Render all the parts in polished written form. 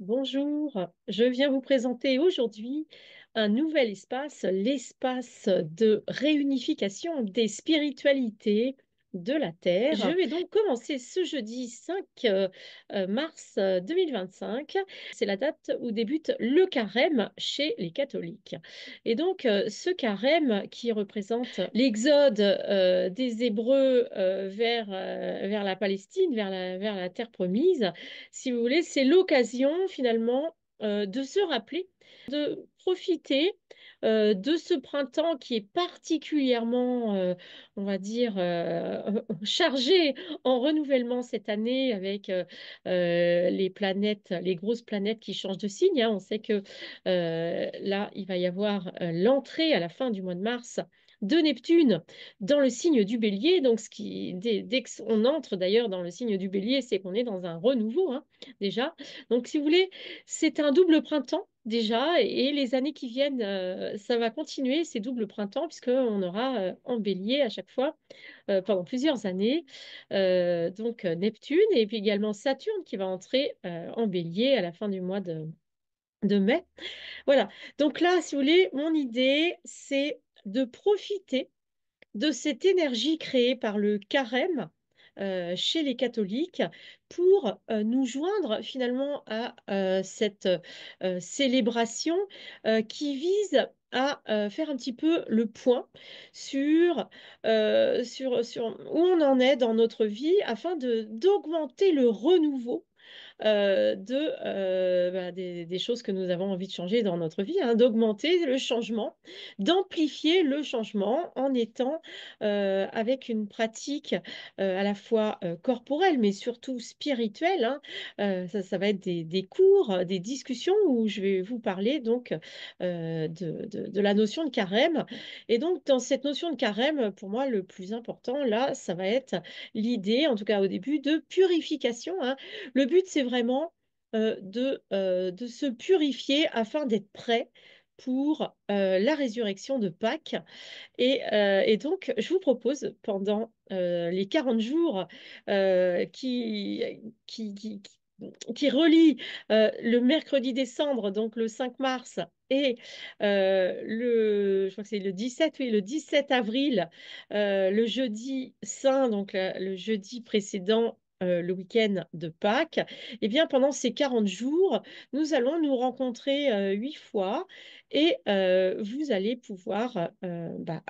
Bonjour, je viens vous présenter aujourd'hui un nouvel espace, l'espace de réunification des spiritualités de la Terre. Je vais donc commencer ce jeudi 5 mars 2025. C'est la date où débute le carême chez les catholiques. Et donc ce carême qui représente l'exode des Hébreux vers la Palestine, vers la terre promise, si vous voulez, c'est l'occasion finalement de se rappeler, de profiter de ce printemps qui est particulièrement, on va dire, chargé en renouvellement cette année avec les planètes, les grosses planètes qui changent de signe, hein. On sait que là, il va y avoir l'entrée à la fin du mois de mars de Neptune dans le signe du Bélier. Donc, dès qu'on entre d'ailleurs dans le signe du Bélier, c'est qu'on est dans un renouveau, hein, déjà. Donc, si vous voulez, c'est un double printemps déjà, et les années qui viennent, ça va continuer ces doubles printemps, puisqu'on aura en Bélier à chaque fois pendant plusieurs années. Neptune et puis également Saturne qui va entrer en Bélier à la fin du mois de mai. Voilà. Donc là, si vous voulez, mon idée, c'est de profiter de cette énergie créée par le carême chez les catholiques pour nous joindre finalement à cette célébration qui vise à faire un petit peu le point sur où on en est dans notre vie afin d'augmenter le renouveau des choses que nous avons envie de changer dans notre vie, hein, d'augmenter le changement, d'amplifier le changement en étant avec une pratique à la fois corporelle, mais surtout spirituelle, hein. Ça va être des cours, des discussions où je vais vous parler donc de la notion de carême. Et donc, dans cette notion de carême, pour moi, le plus important, là, ça va être l'idée, en tout cas au début, de purification, hein. Le but, c'est vraiment de se purifier afin d'être prêt pour la résurrection de Pâques. Et donc, je vous propose, pendant les 40 jours qui, qui, qui, qui relient le mercredi décembre, donc le 5 mars, et je crois que c'est le 17, oui, le 17 avril, le jeudi saint, donc le jeudi précédent le week-end de Pâques, eh bien, pendant ces 40 jours, nous allons nous rencontrer 8 fois et vous allez pouvoir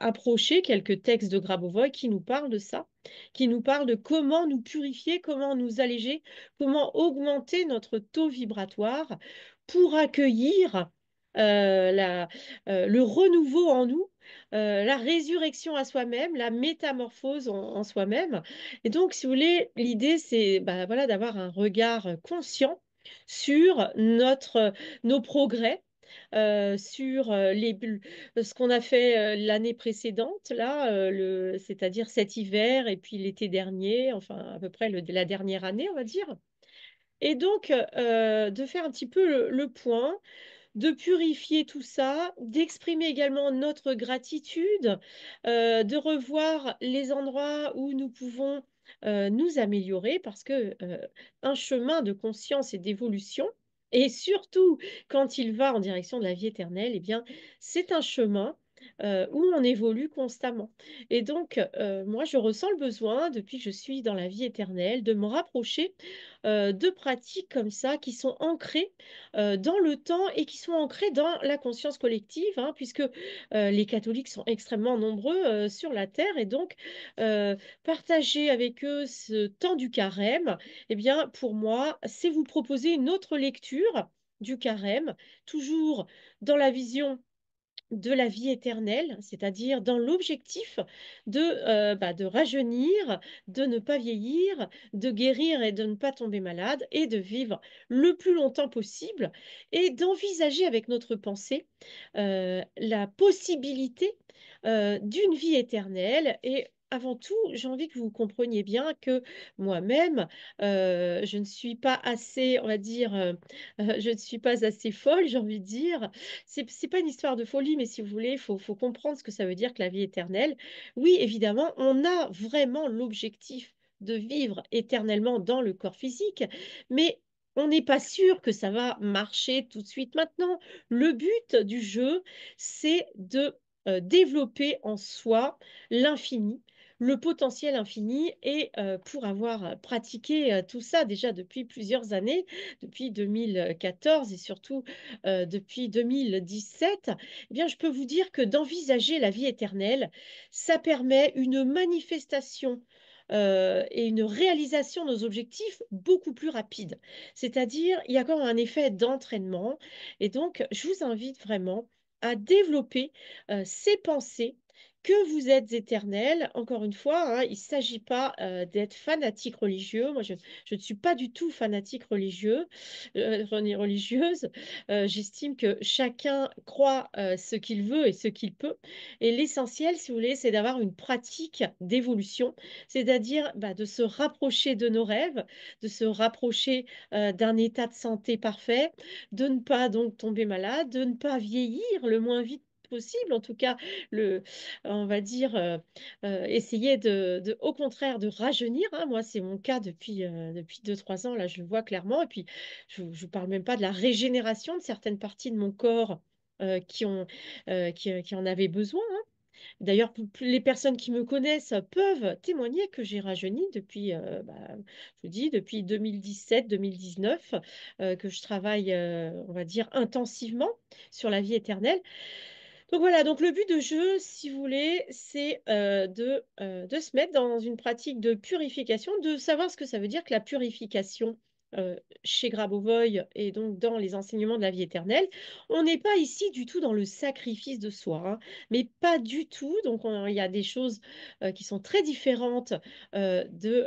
approcher quelques textes de Grabovoi qui nous parlent de ça, qui nous parlent de comment nous purifier, comment nous alléger, comment augmenter notre taux vibratoire pour accueillir le renouveau en nous, la résurrection à soi-même, la métamorphose en soi-même. Et donc, si vous voulez, l'idée, c'est voilà, d'avoir un regard conscient sur nos progrès, sur ce qu'on a fait l'année précédente, là, c'est-à-dire cet hiver et puis l'été dernier, enfin à peu près la dernière année, on va dire. Et donc, de faire un petit peu le point, de purifier tout ça, d'exprimer également notre gratitude, de revoir les endroits où nous pouvons nous améliorer parce que un chemin de conscience et d'évolution, et surtout quand il va en direction de la vie éternelle, eh bien, c'est un chemin où on évolue constamment. Et donc, moi, je ressens le besoin, depuis que je suis dans la vie éternelle, de me rapprocher de pratiques comme ça qui sont ancrées dans le temps et qui sont ancrés dans la conscience collective, hein, puisque les catholiques sont extrêmement nombreux sur la terre et donc partager avec eux ce temps du carême, eh bien pour moi, c'est vous proposer une autre lecture du carême, toujours dans la vision de la vie éternelle, c'est-à-dire dans l'objectif de rajeunir, de ne pas vieillir, de guérir et de ne pas tomber malade et de vivre le plus longtemps possible et d'envisager avec notre pensée la possibilité d'une vie éternelle. Et avant tout, j'ai envie que vous compreniez bien que moi-même, je ne suis pas assez, on va dire, je ne suis pas assez folle, j'ai envie de dire. C'est pas une histoire de folie, mais si vous voulez, faut comprendre ce que ça veut dire que la vie éternelle. Oui, évidemment, on a vraiment l'objectif de vivre éternellement dans le corps physique, mais on n'est pas sûr que ça va marcher tout de suite maintenant. Le but du jeu, c'est de développer en soi l'infini, le potentiel infini. Et pour avoir pratiqué tout ça déjà depuis plusieurs années, depuis 2014 et surtout depuis 2017, eh bien, je peux vous dire que d'envisager la vie éternelle, ça permet une manifestation et une réalisation de nos objectifs beaucoup plus rapide. C'est-à-dire, il y a quand même un effet d'entraînement. Et donc, je vous invite vraiment à développer ces pensées que vous êtes éternel. Encore une fois, hein, il ne s'agit pas d'être fanatique religieux. Moi, je ne suis pas du tout fanatique religieuse. J'estime que chacun croit ce qu'il veut et ce qu'il peut. Et l'essentiel, si vous voulez, c'est d'avoir une pratique d'évolution, c'est-à-dire bah, de se rapprocher de nos rêves, de se rapprocher d'un état de santé parfait, de ne pas donc tomber malade, de ne pas vieillir le moins vite possible, en tout cas, on va dire, essayer au contraire, de rajeunir, hein. Moi, c'est mon cas depuis 2, 3 ans, là, je le vois clairement. Et puis, je ne vous parle même pas de la régénération de certaines parties de mon corps qui en avaient besoin. D'ailleurs, les personnes qui me connaissent peuvent témoigner que j'ai rajeuni depuis, bah, je vous dis, depuis 2017-2019, que je travaille, on va dire, intensivement sur la vie éternelle. Donc voilà, donc le but de jeu, si vous voulez, c'est de se mettre dans une pratique de purification, de savoir ce que ça veut dire que la purification chez Grabovoi et donc dans les enseignements de la vie éternelle. On n'est pas ici du tout dans le sacrifice de soi, hein, mais pas du tout. Donc il y a des choses qui sont très différentes du,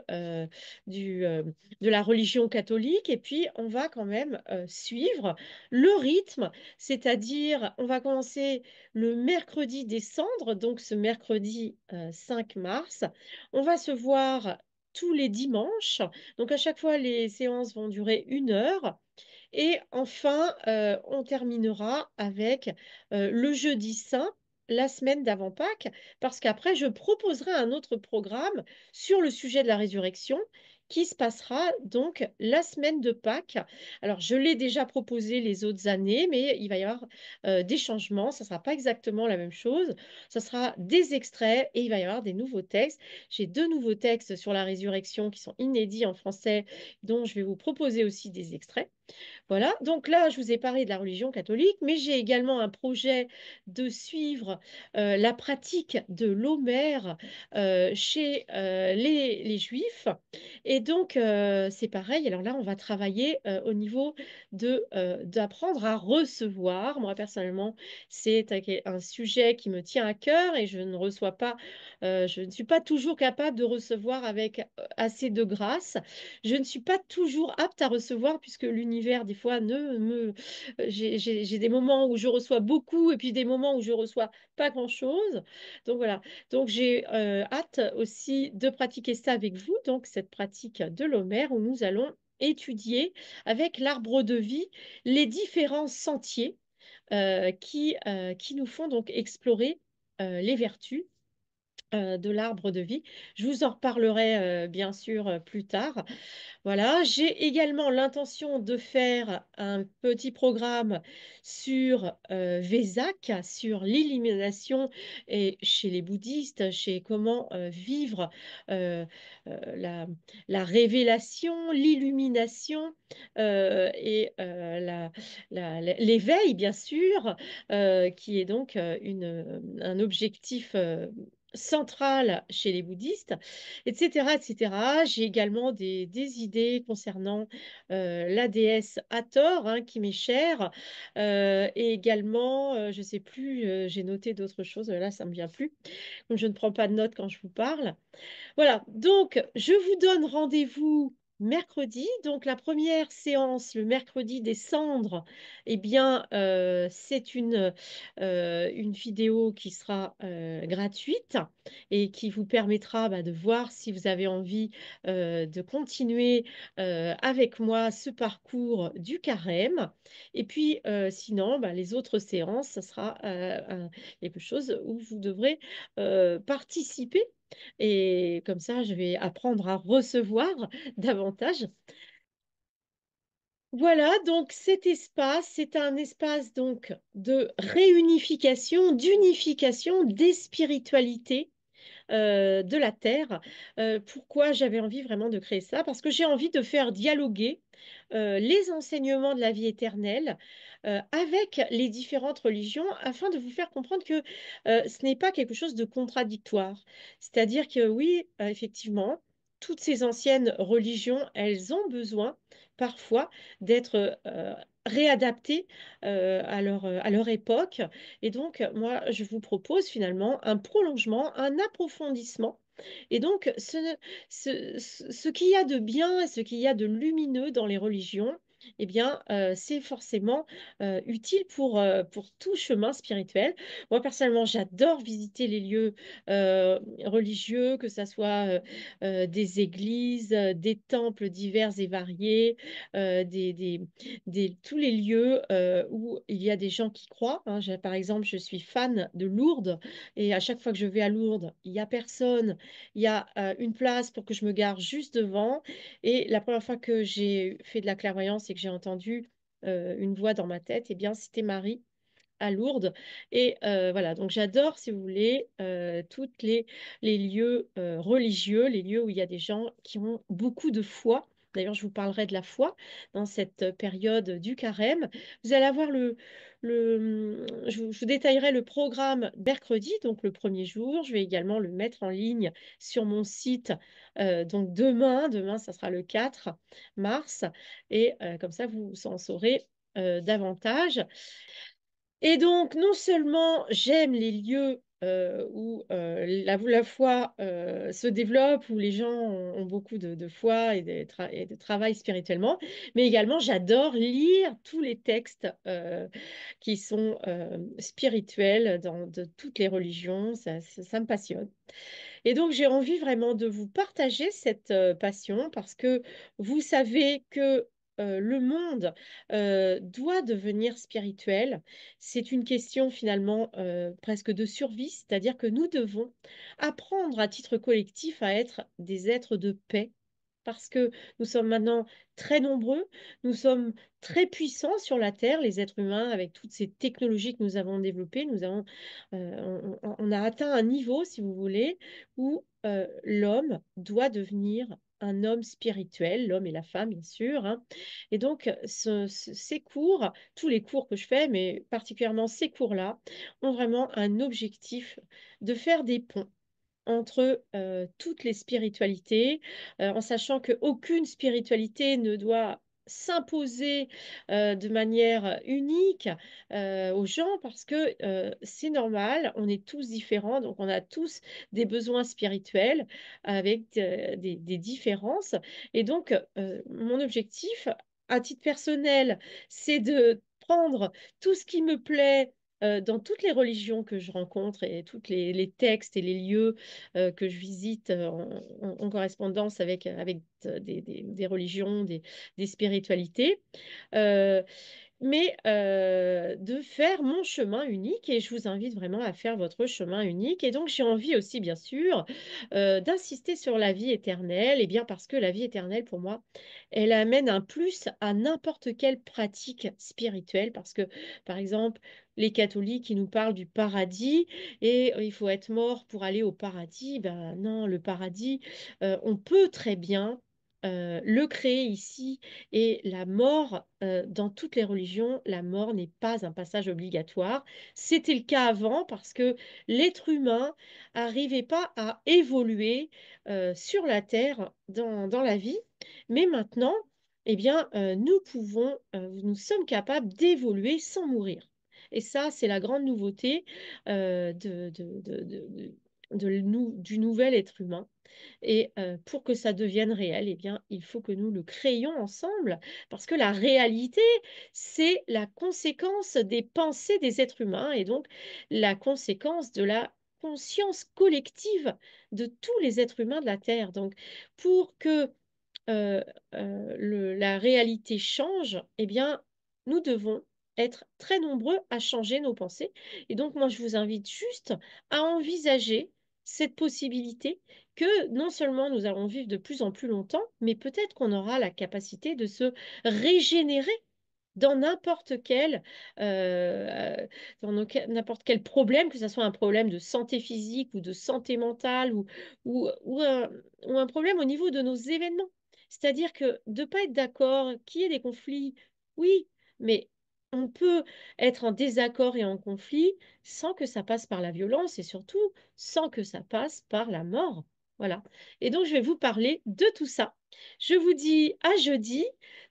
de la religion catholique. Et puis on va quand même suivre le rythme, c'est-à-dire on va commencer le mercredi des cendres, donc ce mercredi 5 mars. On va se voir tous les dimanches. Donc à chaque fois, les séances vont durer 1 heure. Et enfin, on terminera avec le jeudi saint, la semaine d'avant Pâques, parce qu'après, je proposerai un autre programme sur le sujet de la résurrection qui se passera donc la semaine de Pâques. Alors, je l'ai déjà proposé les autres années, mais il va y avoir des changements. Ça ne sera pas exactement la même chose. Ça sera des extraits et il va y avoir des nouveaux textes. J'ai 2 nouveaux textes sur la résurrection qui sont inédits en français, dont je vais vous proposer aussi des extraits. Voilà, donc là, je vous ai parlé de la religion catholique, mais j'ai également un projet de suivre la pratique de l'Homère chez les Juifs. Et donc, c'est pareil. Alors là, on va travailler au niveau d'apprendre à recevoir. Moi, personnellement, c'est un sujet qui me tient à cœur et je ne reçois pas, je ne suis pas toujours capable de recevoir avec assez de grâce. Je ne suis pas toujours apte à recevoir puisque l'univers, des fois, ne me... J'ai des moments où je reçois beaucoup et puis des moments où je reçois pas grand-chose. Donc voilà. Donc j'ai hâte aussi de pratiquer ça avec vous, donc cette pratique de l'Homère où nous allons étudier avec l'arbre de vie les différents sentiers qui nous font donc explorer les vertus de l'arbre de vie. Je vous en reparlerai bien sûr plus tard. Voilà, j'ai également l'intention de faire un petit programme sur Vesak, sur l'illumination et chez les bouddhistes, chez comment vivre euh, la révélation, l'illumination et l'éveil, bien sûr, qui est donc un objectif central chez les bouddhistes, etc., etc. J'ai également des idées concernant la déesse Hathor, hein, qui m'est chère, et également, je ne sais plus, j'ai noté d'autres choses, là, ça ne me vient plus, donc je ne prends pas de notes quand je vous parle. Voilà, donc je vous donne rendez-vous mercredi. Donc la première séance, le mercredi des cendres, eh bien, c'est une vidéo qui sera gratuite et qui vous permettra bah, de voir si vous avez envie de continuer avec moi ce parcours du carême. Et puis, sinon, bah, les autres séances, ça sera quelque chose où vous devrez participer et comme ça, je vais apprendre à recevoir davantage. Voilà, donc cet espace, c'est un espace donc de réunification, d'unification des spiritualités de la Terre. Pourquoi j'avais envie vraiment de créer ça? Parce que j'ai envie de faire dialoguer les enseignements de la vie éternelle avec les différentes religions afin de vous faire comprendre que ce n'est pas quelque chose de contradictoire. C'est-à-dire que oui, effectivement, toutes ces anciennes religions, elles ont besoin parfois d'être réadaptées à leur époque. Et donc, moi, je vous propose finalement un prolongement, un approfondissement. Et donc, ce qu'il y a de bien et ce qu'il y a de lumineux dans les religions, eh bien, c'est forcément utile pour tout chemin spirituel. Moi, personnellement, j'adore visiter les lieux religieux, que ce soit des églises, des temples divers et variés, euh, des, des, tous les lieux où il y a des gens qui croient. Hein. Par exemple, je suis fan de Lourdes et à chaque fois que je vais à Lourdes, il n'y a personne. Il y a une place pour que je me gare juste devant. Et la première fois que j'ai fait de la clairvoyance et que j'ai entendu une voix dans ma tête, eh bien, c'était Marie à Lourdes. Et voilà, donc j'adore, si vous voulez, les lieux religieux, les lieux où il y a des gens qui ont beaucoup de foi. D'ailleurs, je vous parlerai de la foi dans cette période du carême. Vous allez avoir je vous détaillerai le programme mercredi, donc le premier jour. Je vais également le mettre en ligne sur mon site. Donc demain, ça sera le 4 mars. Et comme ça, vous en saurez davantage. Et donc, non seulement j'aime les lieux où la foi se développe, où les gens ont beaucoup de foi et de travail spirituellement, mais également j'adore lire tous les textes qui sont spirituels de toutes les religions. Ça me passionne. Et donc, j'ai envie vraiment de vous partager cette passion parce que vous savez que le monde doit devenir spirituel. C'est une question finalement presque de survie, c'est-à-dire que nous devons apprendre à titre collectif à être des êtres de paix. Parce que nous sommes maintenant très nombreux, nous sommes très puissants sur la Terre, les êtres humains, avec toutes ces technologies que nous avons développées. On a atteint un niveau, si vous voulez, où l'homme doit devenir un homme spirituel, l'homme et la femme, bien sûr. Hein. Et donc, ces cours, tous les cours que je fais, mais particulièrement ces cours-là, ont vraiment un objectif de faire des ponts entre toutes les spiritualités, en sachant qu'aucune spiritualité ne doit s'imposer de manière unique aux gens parce que c'est normal, on est tous différents, donc on a tous des besoins spirituels avec des différences. Et donc, mon objectif, à titre personnel, c'est de prendre tout ce qui me plaît dans toutes les religions que je rencontre et tous les textes et les lieux que je visite en correspondance avec des religions, des spiritualités. Euh, de faire mon chemin unique et je vous invite vraiment à faire votre chemin unique. Et donc j'ai envie aussi, bien sûr, d'insister sur la vie éternelle, et bien parce que la vie éternelle, pour moi, elle amène un plus à n'importe quelle pratique spirituelle, parce que, par exemple, les catholiques, ils nous parlent du paradis et il faut être mort pour aller au paradis. Ben non, le paradis, on peut très bien le créer ici et la mort, dans toutes les religions, la mort n'est pas un passage obligatoire. C'était le cas avant parce que l'être humain n'arrivait pas à évoluer sur la terre dans la vie. Mais maintenant, eh bien, nous sommes capables d'évoluer sans mourir. Et ça, c'est la grande nouveauté du nouvel être humain. Et pour que ça devienne réel, eh bien, il faut que nous le créions ensemble, parce que la réalité, c'est la conséquence des pensées des êtres humains et donc la conséquence de la conscience collective de tous les êtres humains de la Terre. Donc, pour que euh, la réalité change, eh bien, nous devons être très nombreux à changer nos pensées. Et donc, moi, je vous invite juste à envisager cette possibilité que non seulement nous allons vivre de plus en plus longtemps, mais peut-être qu'on aura la capacité de se régénérer dans euh, n'importe quel problème, que ce soit un problème de santé physique ou de santé mentale ou, ou un, ou un problème au niveau de nos événements. C'est-à-dire que de ne pas être d'accord, qu'il y ait des conflits, oui, mais on peut être en désaccord et en conflit sans que ça passe par la violence et surtout sans que ça passe par la mort. Voilà. Et donc, je vais vous parler de tout ça. Je vous dis à jeudi.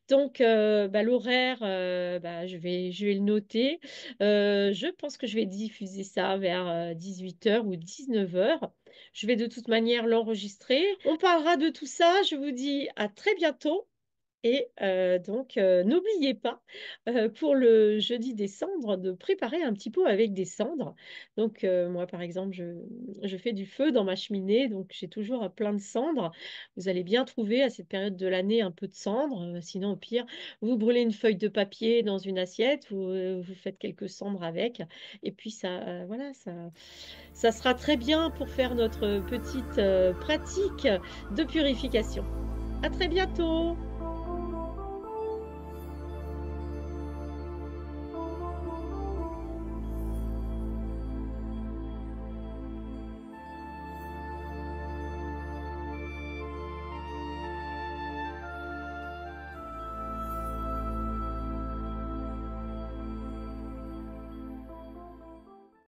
Donc, l'horaire, je vais le noter. Je pense que je vais diffuser ça vers 18 h ou 19 h. Je vais de toute manière l'enregistrer. On parlera de tout ça. Je vous dis à très bientôt. Et n'oubliez pas, pour le jeudi des cendres, de préparer un petit pot avec des cendres. Donc, moi, par exemple, je fais du feu dans ma cheminée, donc j'ai toujours plein de cendres. Vous allez bien trouver à cette période de l'année un peu de cendres. Sinon, au pire, vous brûlez une feuille de papier dans une assiette, vous faites quelques cendres avec. Et puis, voilà, ça sera très bien pour faire notre petite pratique de purification. À très bientôt!